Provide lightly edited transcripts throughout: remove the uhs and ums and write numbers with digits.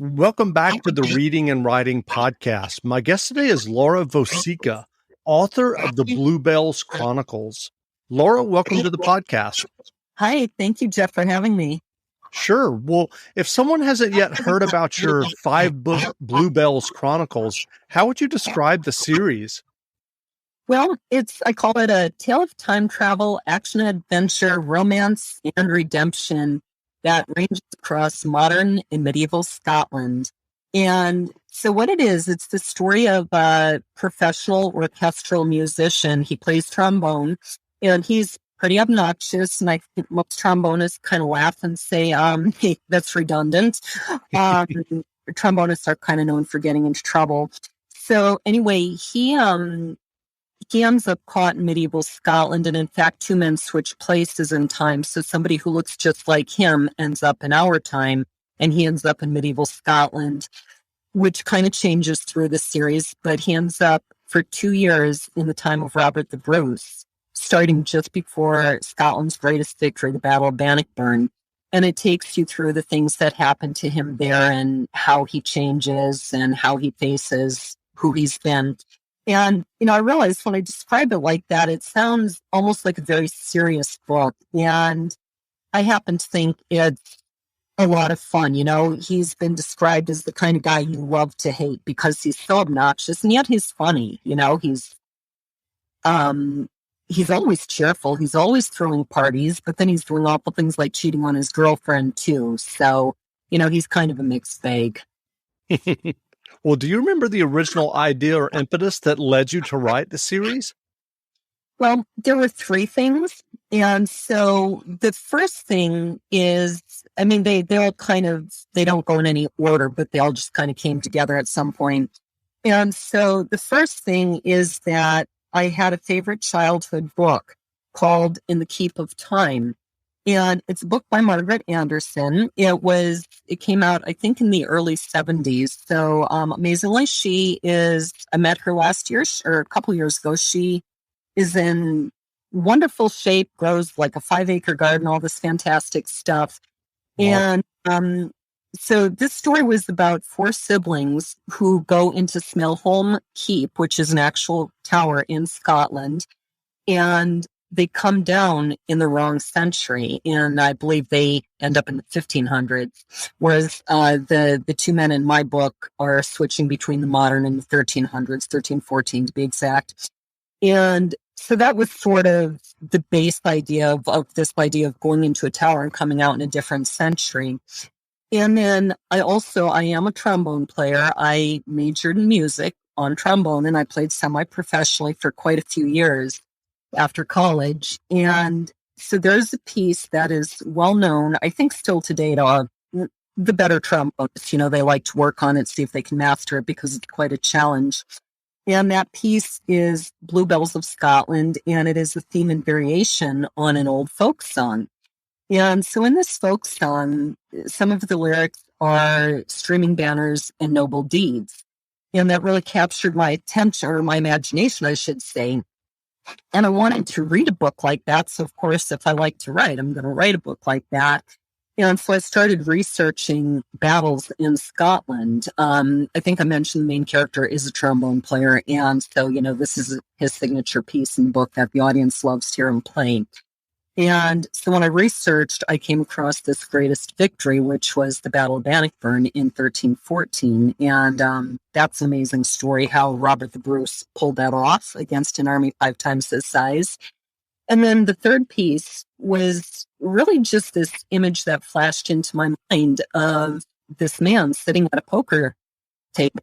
Welcome back to the Reading and Writing Podcast. My guest today is Laura Vosika, author of the Bluebells Chronicles. Laura, welcome to the podcast. Hi, thank you, Jeff, for having me. Sure. Well, if someone hasn't yet heard about your 5-book Bluebells Chronicles, how would you describe the series? Well, I call it a tale of time travel, action, adventure, romance, and redemption that ranges across modern and medieval Scotland. And so what it is, it's the story of a professional orchestral musician. He plays trombone, and he's pretty obnoxious, and I think most trombonists kind of laugh and say, hey, that's redundant. Trombonists are kind of known for getting into trouble. So anyway, he ends up caught in medieval Scotland, and in fact, two men switch places in time. So somebody who looks just like him ends up in our time, and he ends up in medieval Scotland, which kind of changes through the series. But he ends up for 2 years in the time of Robert the Bruce, starting just before Scotland's greatest victory, the Battle of Bannockburn. And it takes you through the things that happen to him there and how he changes and how he faces who he's been. And, I realized when I describe it like that, it sounds almost like a very serious book. And I happen to think it's a lot of fun. He's been described as the kind of guy you love to hate because he's so obnoxious, and yet he's funny. He's always cheerful. He's always throwing parties, but then he's doing awful things like cheating on his girlfriend too. So, he's kind of a mixed bag. Well, do you remember the original idea or impetus that led you to write the series? Well, there were 3 things. And so the first thing is, they all they don't go in any order, but they all just kind of came together at some point. And so the first thing is that I had a favorite childhood book called In the Keep of Time. And it's a book by Margaret Anderson. It came out, I think, in the early 70s. So amazingly, I met her last year, or a couple years ago. She is in wonderful shape, grows like a 5-acre garden, all this fantastic stuff. Wow. And so this story was about 4 siblings who go into Smailholm Keep, which is an actual tower in Scotland. And they come down in the wrong century, and I believe they end up in the 1500s, whereas the 2 men in my book are switching between the modern and the 1300s, 1314 to be exact. And so that was sort of the base idea of this idea of going into a tower and coming out in a different century. And then I am a trombone player. I majored in music on trombone, and I played semi-professionally for quite a few years after college. And so there's a piece that is well known, I think still today, to the better trombonists. They like to work on it, see if they can master it, because it's quite a challenge. And that piece is Bluebells of Scotland, and it is a theme and variation on an old folk song. And so in this folk song, some of the lyrics are streaming banners and noble deeds. And that really captured my attention, or my imagination, I should say. And I wanted to read a book like that. So, of course, if I like to write, I'm going to write a book like that. And so I started researching battles in Scotland. I think I mentioned the main character is a trombone player. And so, this is his signature piece in the book that the audience loves to hear him play. And so when I researched, I came across this greatest victory, which was the Battle of Bannockburn in 1314. And that's an amazing story, how Robert the Bruce pulled that off against an army 5 times his size. And then the third piece was really just this image that flashed into my mind of this man sitting at a poker table.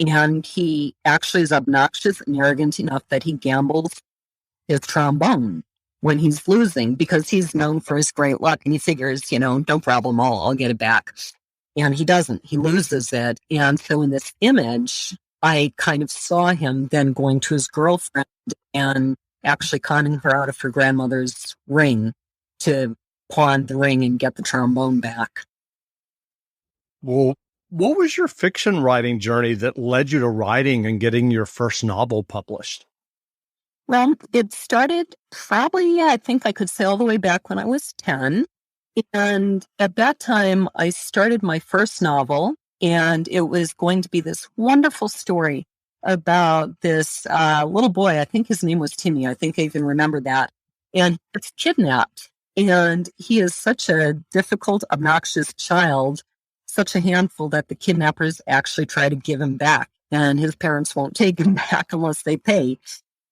And he actually is obnoxious and arrogant enough that he gambles his trombone when he's losing, because he's known for his great luck, and he figures, no problem, I'll get it back. And he doesn't. He loses it. And so in this image, I kind of saw him then going to his girlfriend and actually conning her out of her grandmother's ring to pawn the ring and get the trombone back. Well, what was your fiction writing journey that led you to writing and getting your first novel published? Well, it started probably, I think I could say all the way back when I was 10. And at that time, I started my first novel, And it was going to be this wonderful story about this little boy. I think his name was Timmy. I think I even remember that. And it's kidnapped. And he is such a difficult, obnoxious child, such a handful that the kidnappers actually try to give him back. And his parents won't take him back unless they pay.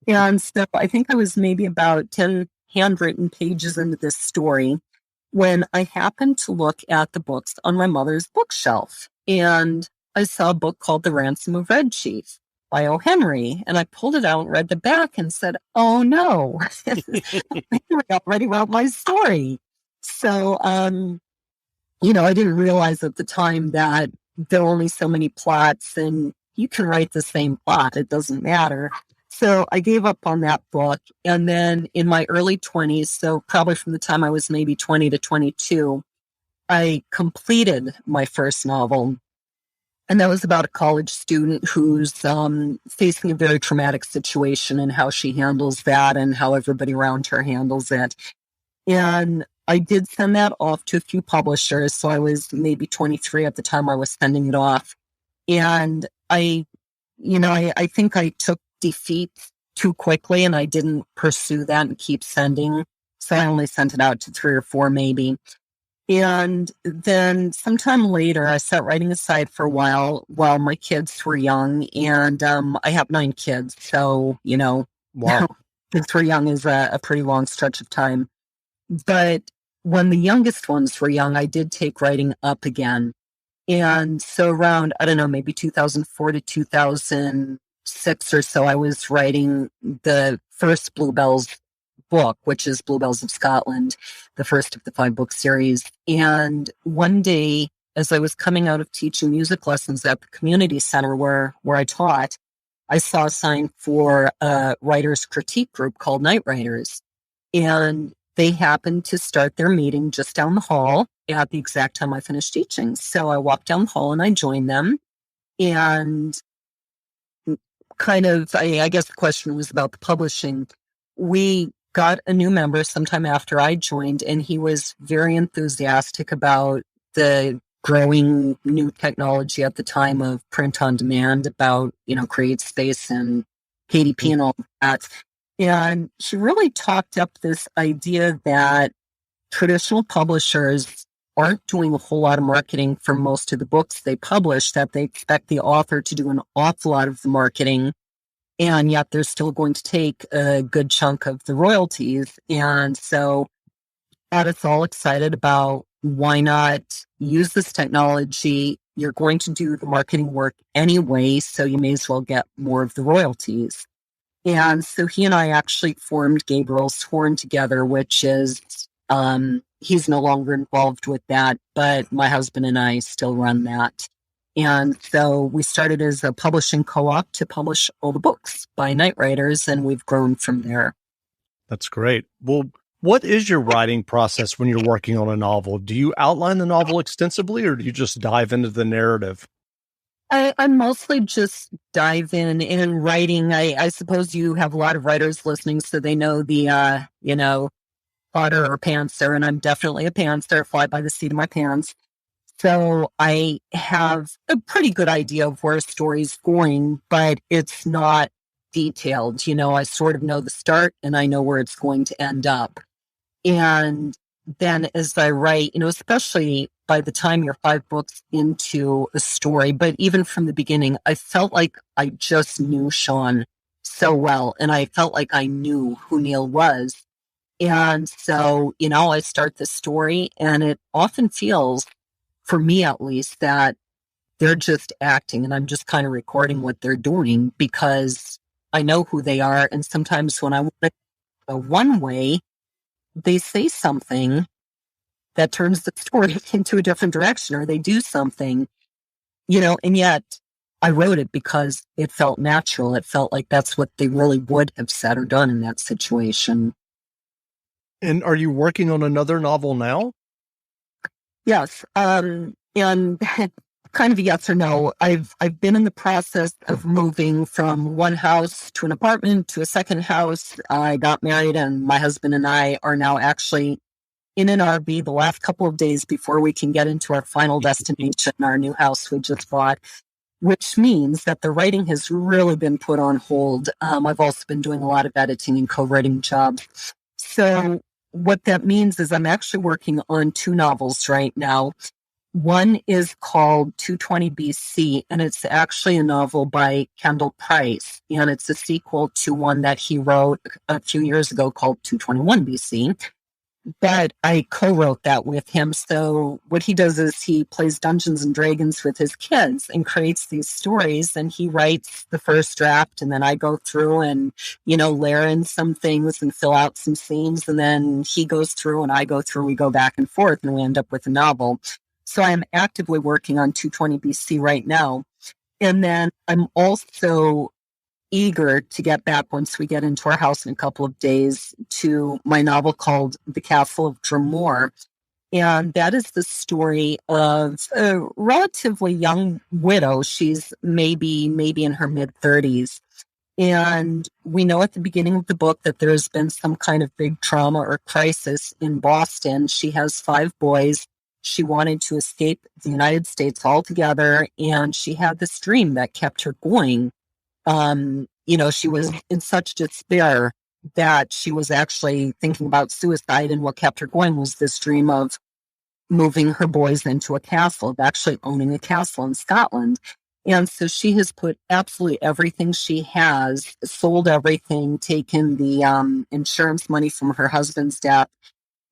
And so I think I was maybe about 10 handwritten pages into this story when I happened to look at the books on my mother's bookshelf. And I saw a book called The Ransom of Red Chief by O. Henry. And I pulled it out and read the back and said, oh no, Henry already wrote my story. So, I didn't realize at the time that there are only so many plots and you can write the same plot. It doesn't matter. So I gave up on that book. And then in my early 20s, so probably from the time I was maybe 20 to 22, I completed my first novel. And that was about a college student who's facing a very traumatic situation and how she handles that and how everybody around her handles it. And I did send that off to a few publishers. So I was maybe 23 at the time I was sending it off. And I think I took defeat too quickly and I didn't pursue that and keep sending. So I only sent it out to 3 or 4 maybe. And then sometime later, I sat writing aside for a while my kids were young. And I have 9 kids. So, wow. Kids were young is a pretty long stretch of time. But when the youngest ones were young, I did take writing up again. And so around, I don't know, maybe 2004 to 2006 or so, I was writing the first Bluebells book, which is Bluebells of Scotland, the first of the 5-book series. And one day, as I was coming out of teaching music lessons at the community center where I taught, I saw a sign for a writer's critique group called Night Writers. And they happened to start their meeting just down the hall at the exact time I finished teaching. So I walked down the hall and I joined them. And kind of, I guess the question was about the publishing. We got a new member sometime after I joined, and he was very enthusiastic about the growing new technology at the time of print on demand, about, Create Space and KDP and all that. And she really talked up this idea that traditional publishers aren't doing a whole lot of marketing for most of the books they publish, that they expect the author to do an awful lot of the marketing, and yet they're still going to take a good chunk of the royalties. And so got us all excited about why not use this technology. You're going to do the marketing work anyway, so you may as well get more of the royalties. And so he and I actually formed Gabriel's Horn together, which is, he's no longer involved with that, but my husband and I still run that. And so we started as a publishing co-op to publish all the books by Night Writers, and we've grown from there. That's great. Well, what is your writing process when you're working on a novel? Do you outline the novel extensively, or do you just dive into the narrative? I mostly just dive in writing. I suppose you have a lot of writers listening, so they know the, plotter or pantser, and I'm definitely a pantser, fly by the seat of my pants. So I have a pretty good idea of where a story's going, but it's not detailed. I sort of know the start and I know where it's going to end up. And then as I write, especially by the time you're 5 books into a story, but even from the beginning, I felt like I just knew Sean so well. And I felt like I knew who Neil was. And so, I start the story, and it often feels, for me at least, that they're just acting and I'm just kind of recording what they're doing because I know who they are. And sometimes when I want to go one way, they say something that turns the story into a different direction, or they do something, and yet I wrote it because it felt natural. It felt like that's what they really would have said or done in that situation. And are you working on another novel now? Yes. And kind of a yes or no. I've been in the process of moving from one house to an apartment to a second house. I got married, and my husband and I are now actually in an RV the last couple of days before we can get into our final destination, our new house we just bought, which means that the writing has really been put on hold. I've also been doing a lot of editing and co-writing jobs. So what that means is I'm actually working on 2 novels right now. One is called 220 BC, and it's actually a novel by Kendall Price, and it's a sequel to one that he wrote a few years ago called 221 BC. But I co-wrote that with him. So what he does is he plays Dungeons and Dragons with his kids and creates these stories, and he writes the first draft, and then I go through and, layer in some things and fill out some scenes, and then he goes through and I go through, we go back and forth, and we end up with a novel. So I'm actively working on 220 BC right now. And then I'm also eager to get back once we get into our house in a couple of days to my novel called The Castle of Dremore. And that is the story of a relatively young widow. She's maybe in her mid-30s. And we know at the beginning of the book that there's been some kind of big trauma or crisis in Boston. She has 5 boys. She wanted to escape the United States altogether, and she had this dream that kept her going. She was in such despair that she was actually thinking about suicide, and what kept her going was this dream of moving her boys into a castle, of actually owning a castle in Scotland. And so she has put absolutely everything she has, sold everything, taken the insurance money from her husband's death,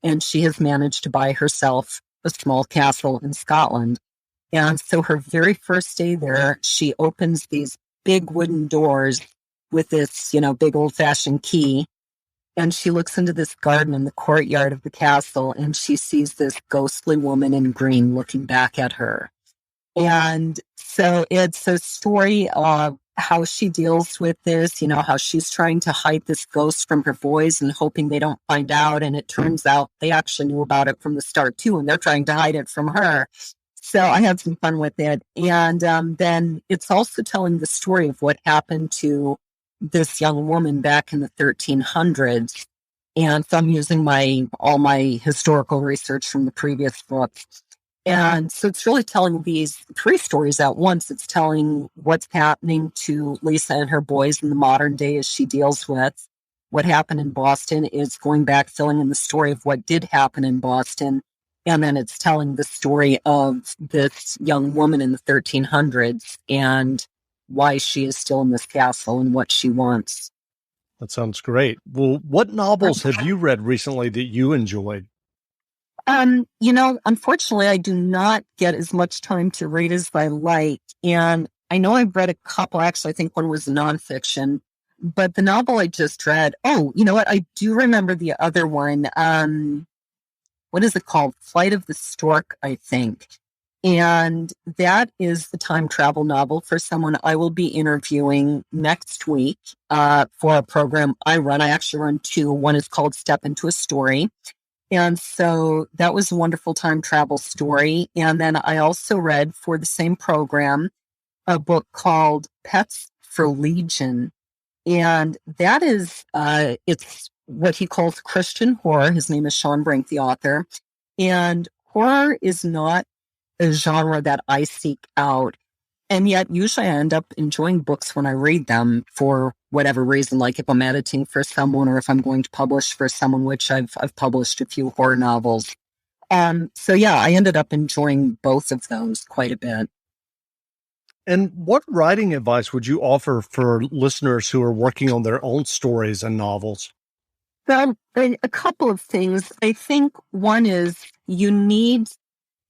and she has managed to buy herself a small castle in Scotland. And so her very first day there, she opens these big wooden doors with this, big old-fashioned key. And she looks into this garden in the courtyard of the castle, and she sees this ghostly woman in green looking back at her. And so it's a story of how she deals with this, how she's trying to hide this ghost from her boys and hoping they don't find out. And it turns out they actually knew about it from the start too, and they're trying to hide it from her. So I had some fun with it. And then it's also telling the story of what happened to this young woman back in the 1300s. And so I'm using all my historical research from the previous books. And so it's really telling these 3 stories at once. It's telling what's happening to Lisa and her boys in the modern day as she deals with what happened in Boston. Is going back, filling in the story of what did happen in Boston. And then it's telling the story of this young woman in the 1300s and why she is still in this castle and what she wants. That sounds great. Well, what novels have you read recently that you enjoyed? Unfortunately, I do not get as much time to read as I like. And I know I've read a couple. Actually, I think one was nonfiction. But the novel I just read, you know what? I do remember the other one. What is it called? Flight of the Stork, I think. And that is the time travel novel for someone I will be interviewing next week for a program I run. I actually run 2. One is called Step Into a Story. And so that was a wonderful time travel story. And then I also read for the same program a book called Pets for Legion. And that is, it's what he calls Christian horror. His name is Sean Brink, the author. And horror is not a genre that I seek out. And yet usually I end up enjoying books when I read them for whatever reason, like if I'm editing for someone or if I'm going to publish for someone, which I've published a few horror novels. So yeah, I ended up enjoying both of those quite a bit. And what writing advice would you offer for listeners who are working on their own stories and novels? Well, a couple of things. I think one is you need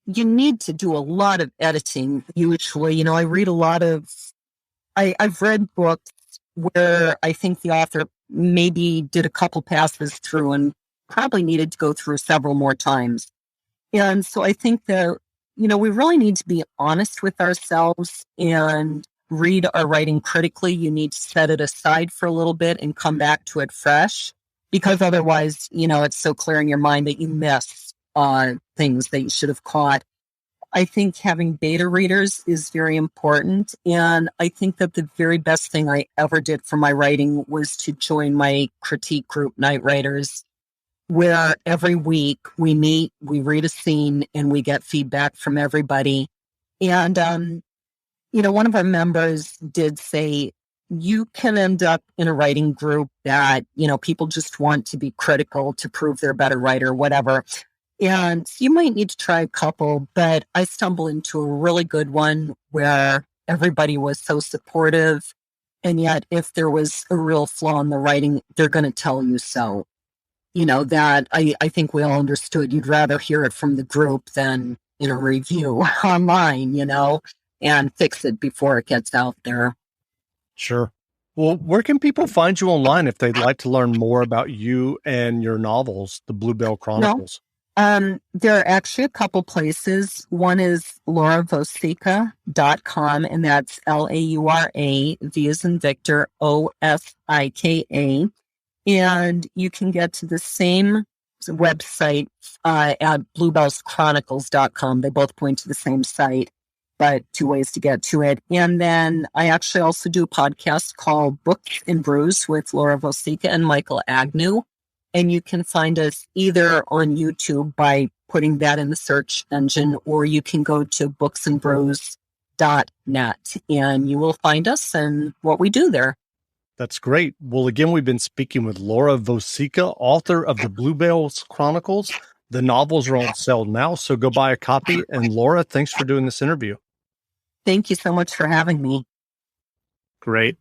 to do a lot of editing. Usually, I read a lot of, I've read books where I think the author maybe did a couple passes through and probably needed to go through several more times. And so I think that, we really need to be honest with ourselves and read our writing critically. You need to set it aside for a little bit and come back to it fresh, because otherwise, it's so clear in your mind that you miss things that you should have caught. I think having beta readers is very important. And I think that the very best thing I ever did for my writing was to join my critique group, Night Writers. where every week we meet, we read a scene, and we get feedback from everybody. And, one of our members did say, you can end up in a writing group that, people just want to be critical to prove they're a better writer, whatever. And you might need to try a couple, but I stumbled into a really good one where everybody was so supportive. And yet, if there was a real flaw in the writing, they're going to tell you so. That I think we all understood. You'd rather hear it from the group than in a review online, and fix it before it gets out there. Sure. Well, where can people find you online if they'd like to learn more about you and your novels, the Bluebell Chronicles? There are actually a couple places. One is lauravosika.com, and that's Laura, V as in Victor, Osika. And you can get to the same website at bluebellschronicles.com. They both point to the same site, but two ways to get to it. And then I actually also do a podcast called Books and Brews with Laura Vosika and Michael Agnew. And you can find us either on YouTube by putting that in the search engine, or you can go to booksandbrews.net and you will find us and what we do there. That's great. Well, again, we've been speaking with Laura Vosika, author of the Bluebell's Chronicles. The novels are on sale now, so go buy a copy. And Laura, thanks for doing this interview. Thank you so much for having me. Great.